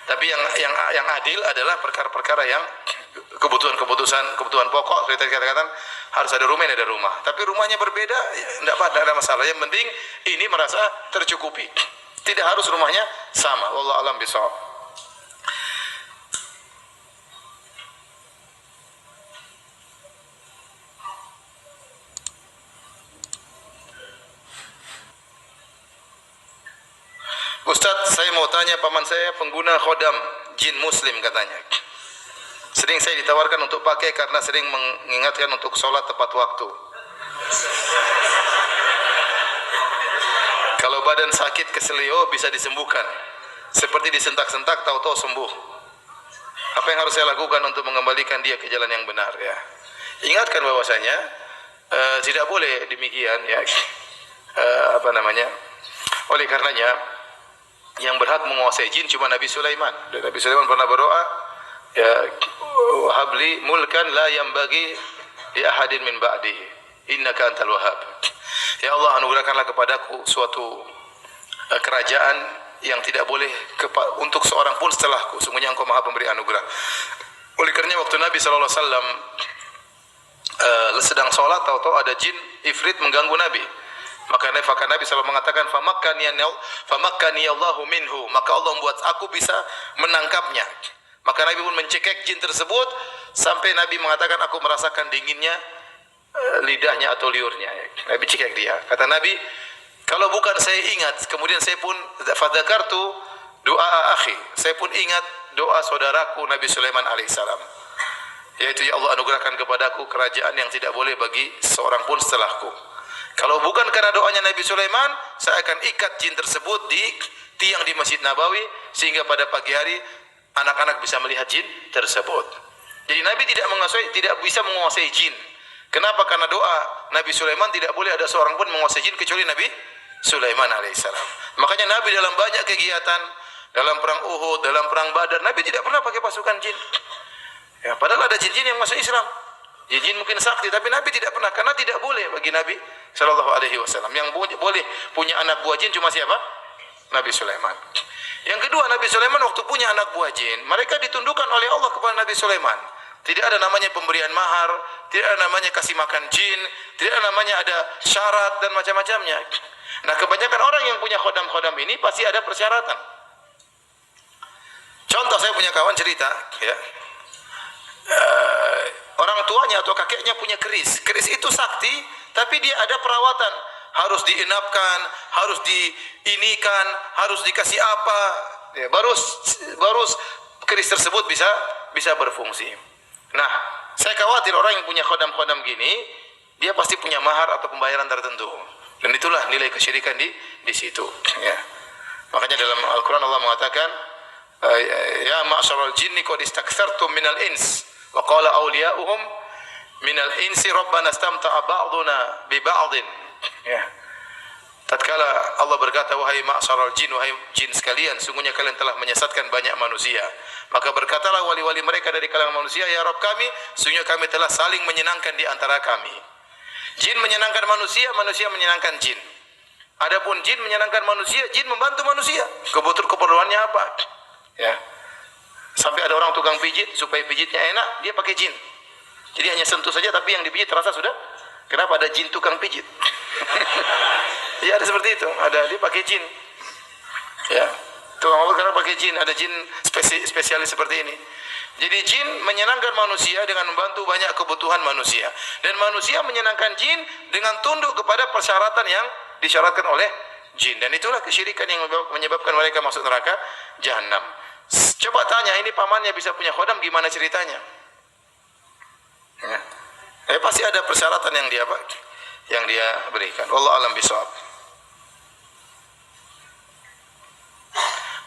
Tapi yang adil adalah perkara-perkara yang kebutuhan pokok. Kita katakan harus ada rumah, ada rumah. Tapi rumahnya berbeda, ya, tidak ada masalah. Yang penting ini merasa tercukupi. Tidak harus rumahnya sama. Wallahu a'lam bishawab. Ustadz, saya mau tanya, paman saya pengguna khodam jin muslim katanya. Sering saya ditawarkan untuk pakai karena sering mengingatkan untuk sholat tepat waktu. Kalau badan sakit keselio bisa disembuhkan. Seperti disentak-sentak tahu-tahu sembuh. Apa yang harus saya lakukan untuk mengembalikan dia ke jalan yang benar, ya? Ingatkan bahwasanya tidak boleh demikian, ya. Oleh karenanya yang berhak menguasai jin cuma Nabi Sulaiman. Dan Nabi Sulaiman pernah berdoa, ya, habli mulkan la yambagi li ahadin min ba'di innaka antal wahhab. Ya Allah, anugerahkanlah kepadaku suatu kerajaan yang tidak boleh untuk seorang pun setelahku. Sungguhnya Engkau Maha Pemberi anugerah. Oleh karenanya waktu Nabi sallallahu alaihi wasallam sedang sholat, tahu-tahu ada jin ifrit mengganggu Nabi. Maka Nabi SAW mengatakan, famakkani Allahu minhu, maka Allah membuat aku bisa menangkapnya. Maka Nabi pun mencekik jin tersebut sampai Nabi mengatakan, aku merasakan dinginnya lidahnya atau liurnya. Nabi cekik dia. Kata Nabi, kalau bukan saya ingat, kemudian saya pun fadzakartu doa akhi, saya pun ingat doa saudaraku Nabi Sulaiman alaihissalam, yaitu ya Allah anugerahkan kepadaku kerajaan yang tidak boleh bagi seorang pun setelahku. Kalau bukan karena doanya Nabi Sulaiman, saya akan ikat jin tersebut di tiang di Masjid Nabawi, sehingga pada pagi hari anak-anak bisa melihat jin tersebut. Jadi Nabi tidak bisa menguasai jin. Kenapa? Karena doa Nabi Sulaiman tidak boleh ada seorang pun menguasai jin kecuali Nabi Sulaiman alaihissalam. Makanya Nabi dalam banyak kegiatan, dalam perang Uhud, dalam perang Badar, Nabi tidak pernah pakai pasukan jin. Ya, padahal ada jin-jin yang masuk Islam. Jin mungkin sakti, tapi Nabi tidak pernah, karena tidak boleh bagi Nabi Shallallahu Alaihi Wasallam. Yang boleh punya anak buah jin cuma siapa? Nabi Sulaiman. Yang kedua, Nabi Sulaiman waktu punya anak buah jin, mereka ditundukkan oleh Allah kepada Nabi Sulaiman. Tidak ada namanya pemberian mahar, tidak ada namanya kasih makan jin, tidak ada namanya ada syarat dan macam-macamnya. Nah, kebanyakan orang yang punya khodam-khodam ini pasti ada persyaratan. Contoh, saya punya kawan cerita, ya. Orang tuanya atau kakeknya punya keris. Keris itu sakti, tapi dia ada perawatan. Harus dienapkan, harus diinikan, harus dikasih apa. Ya, baru keris tersebut bisa berfungsi. Nah, saya khawatir orang yang punya khodam-khodam gini, dia pasti punya mahar atau pembayaran tertentu. Dan itulah nilai kesyirikan di situ. Ya. Makanya dalam Al-Quran Allah mengatakan, ya ma'asyaral jinni qad istakthartum minal ins. Wa qala awliya'uhum minal insi rabbana istamta'a ba'duna bi ba'din. Ya. Tatkala Allah berkata, wahai ma'syaral jin, wahai jin sekalian, sungguhnya kalian telah menyesatkan banyak manusia. Maka berkatalah wali-wali mereka dari kalangan manusia, ya Rabb kami, sungguhnya kami telah saling menyenangkan di antara kami. Jin menyenangkan manusia, manusia menyenangkan jin. Adapun jin menyenangkan manusia, jin membantu manusia. Keperluannya apa? Ya. Sampai ada orang tukang pijit, supaya pijitnya enak, dia pakai jin. Jadi hanya sentuh saja, tapi yang dipijit terasa sudah. Kenapa? Ada jin tukang pijit. Ya, ada seperti itu. Ada, dia pakai jin. Ya, tukang obat karena pakai jin. Ada jin spesialis seperti ini. Jadi jin menyenangkan manusia dengan membantu banyak kebutuhan manusia. Dan manusia menyenangkan jin dengan tunduk kepada persyaratan yang disyaratkan oleh jin. Dan itulah kesyirikan yang menyebabkan mereka masuk neraka Jahannam. Coba tanya, ini pamannya bisa punya khodam, gimana ceritanya? Ya. Pasti ada persyaratan yang dia berikan. Wallahu a'lam bishawab.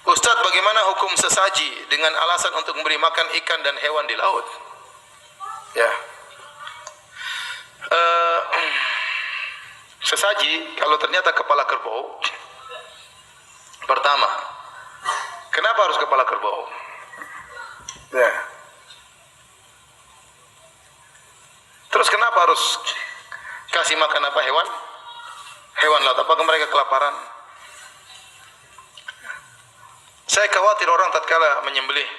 Ustaz, bagaimana hukum sesaji dengan alasan untuk memberi makan ikan dan hewan di laut? Ya. Sesaji kalau ternyata kepala kerbau, pertama, kenapa harus kepala kerbau? Ya. Terus kenapa harus kasih makan apa hewan? Hewan laut, apakah mereka kelaparan? Saya khawatir orang tatkala menyembelih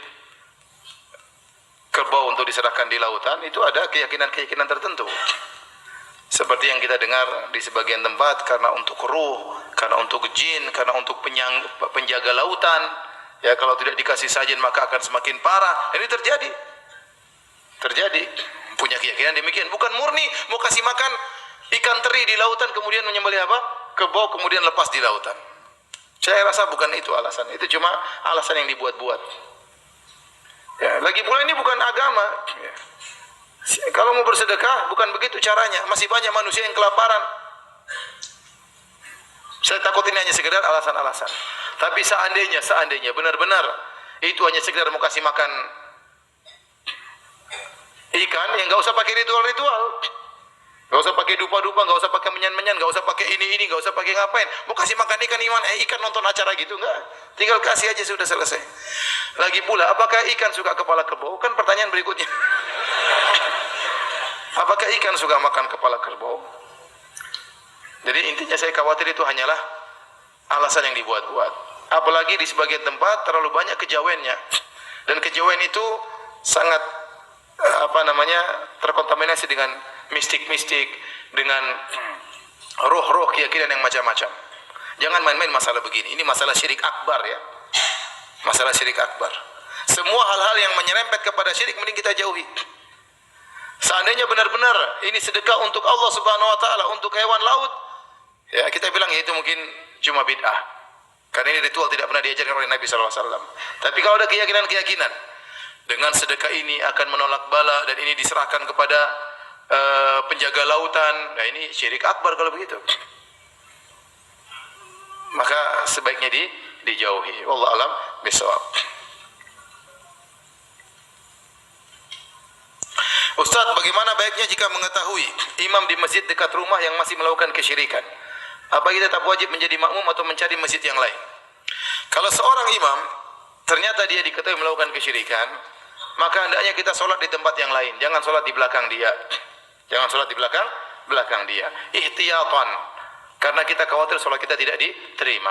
kerbau untuk diserahkan di lautan, itu ada keyakinan-keyakinan tertentu. Seperti yang kita dengar di sebagian tempat, karena untuk ruh, karena untuk jin, karena untuk penjaga lautan. Ya, kalau tidak dikasih sajian maka akan semakin parah. Ini terjadi. Punya keyakinan demikian. Bukan murni mau kasih makan ikan teri di lautan kemudian menyembelih apa? Kerbau kemudian lepas di lautan. Saya rasa bukan itu alasan. Itu cuma alasan yang dibuat-buat. Ya, lagi pula ini bukan agama. Ya. Kalau mau bersedekah bukan begitu caranya. Masih banyak manusia yang kelaparan. Saya takut ini hanya sekedar alasan-alasan. Tapi seandainya benar-benar itu hanya sekedar mau kasih makan ikan, yang nggak usah pakai ritual-ritual, nggak usah pakai dupa-dupa, nggak usah pakai menyan-menyan, nggak usah pakai ini, nggak usah pakai ngapain. Mau kasih makan ikan nonton acara gitu nggak? Tinggal kasih aja sudah selesai. Lagi pula, apakah ikan suka kepala kerbau? Kan pertanyaan berikutnya. Apakah ikan suka makan kepala kerbau? Jadi intinya saya khawatir itu hanyalah alasan yang dibuat-buat. Apalagi di sebagian tempat terlalu banyak kejawennya, dan kejawen itu sangat terkontaminasi dengan mistik-mistik, dengan roh-roh keyakinan yang macam-macam. Jangan main-main masalah begini. Ini masalah syirik akbar ya. Masalah syirik akbar. Semua hal-hal yang menyerempet kepada syirik mending kita jauhi. Seandainya benar-benar ini sedekah untuk Allah Subhanahu wa taala, untuk hewan laut, ya kita bilang ya itu mungkin cuma bid'ah. Karena ini ritual tidak pernah diajarkan oleh Nabi sallallahu alaihi wasallam. Tapi kalau ada keyakinan-keyakinan dengan sedekah ini akan menolak bala dan ini diserahkan kepada penjaga lautan, nah ini syirik akbar kalau begitu. Maka sebaiknya dijauhi. Wallahu a'lam bishawab. Ustaz, bagaimana baiknya jika mengetahui imam di masjid dekat rumah yang masih melakukan kesyirikan? Apa kita tetap wajib menjadi makmum atau mencari masjid yang lain? Kalau seorang imam ternyata dia diketahui melakukan kesyirikan, maka hendaknya kita sholat di tempat yang lain. Jangan sholat di belakang dia. Jangan sholat di belakang dia. Ihtiyatan. Karena kita khawatir sholat kita tidak diterima.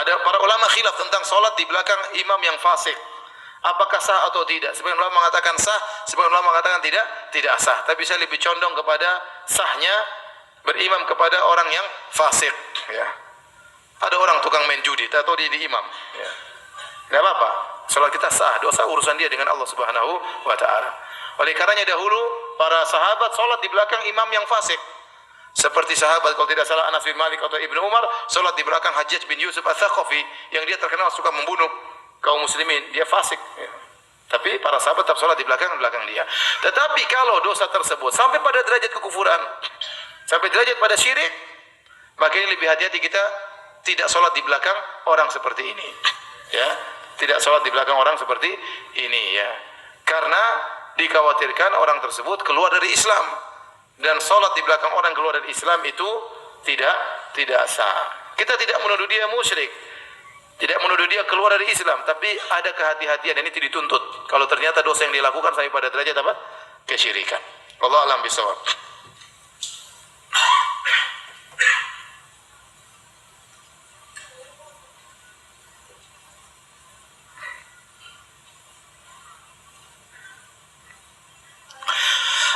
Ada para ulama khilaf tentang sholat di belakang imam yang fasik. Apakah sah atau tidak? Sebagian ulama mengatakan sah, sebagian ulama mengatakan tidak sah. Tapi saya lebih condong kepada sahnya berimam kepada orang yang fasik. Ya. Ada orang tukang main judi, atau dia di imam. Ya. Tidak apa-apa. Sholat kita sah, dosa urusan dia dengan Allah Subhanahu wa Ta'ala. Oleh karenanya dahulu para sahabat sholat di belakang imam yang fasik. Seperti sahabat kalau tidak salah Anas bin Malik atau Ibnu Umar sholat di belakang Hajjaj bin Yusuf Ats-Tsaqafi yang dia terkenal suka membunuh kaum muslimin. Dia fasik. Ya. Tapi para sahabat tetap sholat di belakang dia. Tetapi kalau dosa tersebut sampai pada derajat kekufuran, sampai derajat pada syirik, maka ini lebih hati-hati kita tidak sholat di belakang orang seperti ini. Ya. Tidak sholat di belakang orang seperti ini ya. Karena dikhawatirkan orang tersebut keluar dari Islam. Dan sholat di belakang orang keluar dari Islam itu tidak sah. Kita tidak menuduh dia musyrik. Tidak menuduh dia keluar dari Islam. Tapi ada kehati-hatian dan itu dituntut. Kalau ternyata dosa yang dilakukan sampai pada derajat apa? Kesyirikan. Wallahu a'lam bishawab.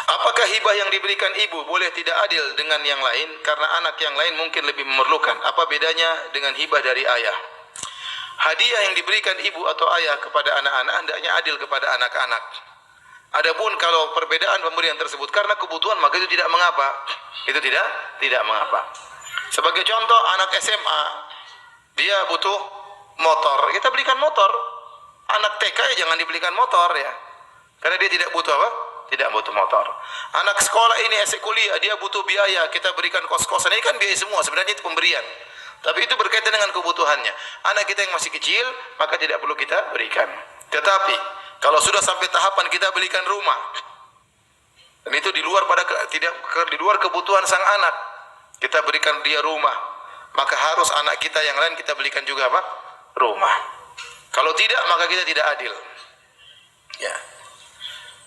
Apakah hibah yang diberikan ibu boleh tidak adil dengan yang lain karena anak yang lain mungkin lebih memerlukan? Apa bedanya dengan hibah dari ayah? Hadiah yang diberikan ibu atau ayah kepada anak-anak hendaknya adil kepada anak-anak. Adapun kalau perbedaan pemberian tersebut karena kebutuhan maka itu tidak mengapa. Itu tidak mengapa. Sebagai contoh anak SMA dia butuh motor, kita belikan motor. Anak TK ya jangan dibelikan motor ya. Karena dia tidak butuh apa? Tidak butuh motor. Anak sekolah ini kuliah dia butuh biaya, kita berikan kos-kosan. Ini kan biaya semua, sebenarnya itu pemberian. Tapi itu berkaitan dengan kebutuhannya. Anak kita yang masih kecil, maka tidak perlu kita berikan. Tetapi kalau sudah sampai tahapan kita belikan rumah, dan itu di luar di luar kebutuhan sang anak, kita berikan dia rumah, maka harus anak kita yang lain kita belikan juga apa? Rumah. Kalau tidak, maka kita tidak adil. Ya.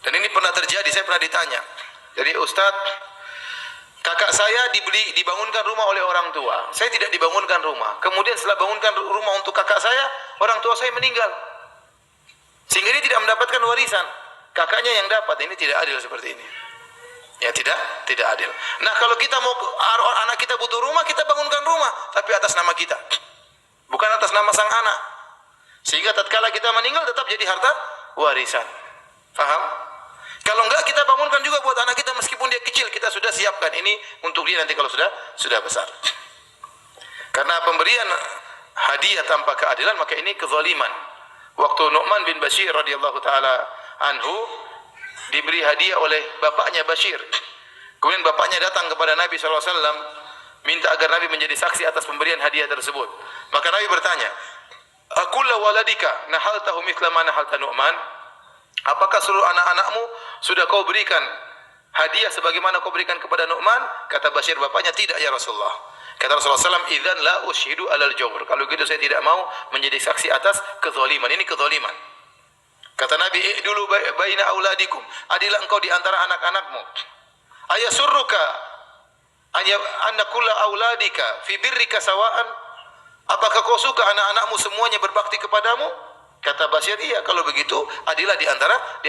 Dan ini pernah terjadi, saya pernah ditanya. Jadi Ustadz, kakak saya dibangunkan rumah oleh orang tua. Saya tidak dibangunkan rumah. Kemudian setelah bangunkan rumah untuk kakak saya, orang tua saya meninggal. Sehingga dia tidak mendapatkan warisan. Kakaknya yang dapat. Ini tidak adil seperti ini. Ya tidak adil. Nah kalau kita mau anak kita butuh rumah, kita bangunkan rumah. Tapi atas nama kita. Bukan atas nama sang anak. Sehingga tatkala kita meninggal tetap jadi harta warisan. Paham? Kalau enggak kita bangunkan juga buat anak kita meskipun dia kecil, kita sudah siapkan ini untuk dia nanti kalau sudah besar. Karena pemberian hadiah tanpa keadilan maka ini kezaliman. Waktu Nu'man bin Bashir radhiyallahu taala anhu diberi hadiah oleh bapaknya Bashir. Kemudian bapaknya datang kepada Nabi sallallahu alaihi wasallam minta agar Nabi menjadi saksi atas pemberian hadiah tersebut. Maka Nabi bertanya, "Aqulla waladika nahaltahu mithla ma nahalta Nu'man?" Apakah seluruh anak-anakmu sudah kau berikan hadiah sebagaimana kau berikan kepada Nu'man? Kata Bashir bapaknya, tidak ya Rasulullah. Kata Rasulullah SAW, idzan la ushidu alal jawr. Kalau gitu saya tidak mau menjadi saksi atas kezaliman. Ini kezaliman. Kata Nabi, dulu baina auladikum. Adilah engkau di antara anak-anakmu. Ayasurruka anna kulla auladika fi birrika sawaan. Apakah kau suka anak-anakmu semuanya berbakti kepadamu? Kata Bashir, iya, kalau begitu adilah di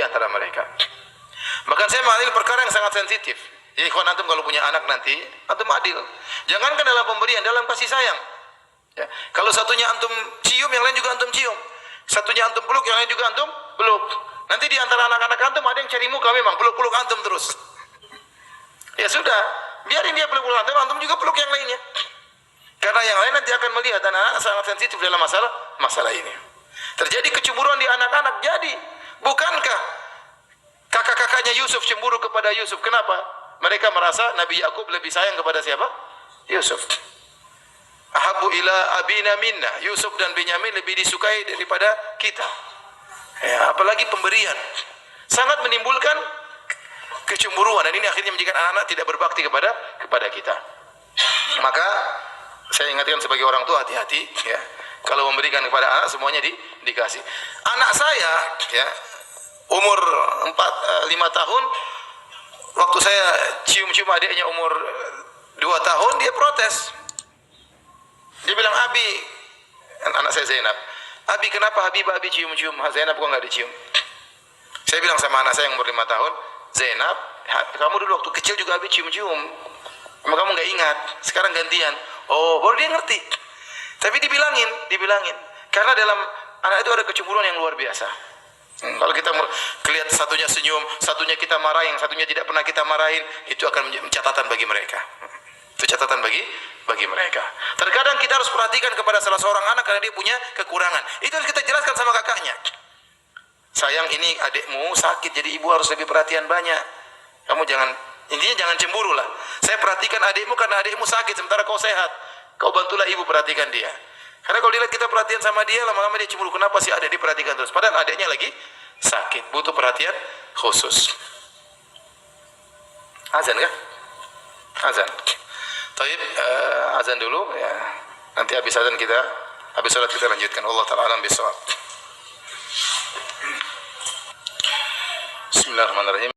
antara mereka. Bahkan saya mengadil perkara yang sangat sensitif. Jadi kalau antum kalau punya anak nanti, antum adil. Jangankan dalam pemberian, dalam kasih sayang. Ya. Kalau satunya antum cium, yang lain juga antum cium. Satunya antum peluk, yang lain juga antum peluk. Nanti di antara anak-anak antum ada yang cari muka memang, peluk-peluk antum terus. Ya sudah, biarin dia peluk-peluk antum juga peluk yang lainnya. Karena yang lain nanti akan melihat anak-anak sangat sensitif dalam masalah ini. Terjadi kecemburuan di anak-anak. Jadi, bukankah kakak-kakaknya Yusuf cemburu kepada Yusuf? Kenapa? Mereka merasa Nabi Yakub lebih sayang kepada siapa? Yusuf. Ahabbu ila abina minna. Yusuf dan Benyamin lebih disukai daripada kita. Ya, apalagi pemberian. Sangat menimbulkan kecemburuan, dan ini akhirnya menjadikan anak-anak tidak berbakti kepada kita. Maka saya ingatkan sebagai orang tua, hati-hati ya. Kalau memberikan kepada anak semuanya dikasih. Anak saya ya umur 5 tahun, waktu saya cium-cium adiknya umur 2 tahun, dia protes. Dia bilang, "Abi," anak saya Zainab, "Abi, kenapa Abi cium-cium Zainab kok nggak dicium?" Saya bilang sama anak saya yang umur 5 tahun, "Zainab, kamu dulu waktu kecil juga Abi cium-cium. Emang kamu nggak ingat? Sekarang gantian." Oh, baru dia ngerti. Tapi dibilangin. Karena dalam anak itu ada kecemburuan yang luar biasa. Kalau kita kelihatan satunya senyum, satunya kita marahin, satunya tidak pernah kita marahin, itu akan menjadi catatan bagi mereka. Itu catatan bagi mereka. Terkadang kita harus perhatikan kepada salah seorang anak karena dia punya kekurangan. Itu harus kita jelaskan sama kakaknya. "Sayang, ini adikmu sakit, jadi ibu harus lebih perhatian banyak. Kamu intinya jangan cemburu lah. Saya perhatikan adikmu karena adikmu sakit, sementara kau sehat. Kau bantulah ibu perhatikan dia." Karena kalau dilihat kita perhatian sama dia, lama-lama dia cemburu. Kenapa sih adik diperhatikan terus? Padahal adiknya lagi sakit, butuh perhatian khusus. Azan kah? Azan. Taib, azan dulu ya. Nanti habis azan habis salat kita lanjutkan. Allah Ta'ala alam bisawab. Bismillahirrahmanirrahim.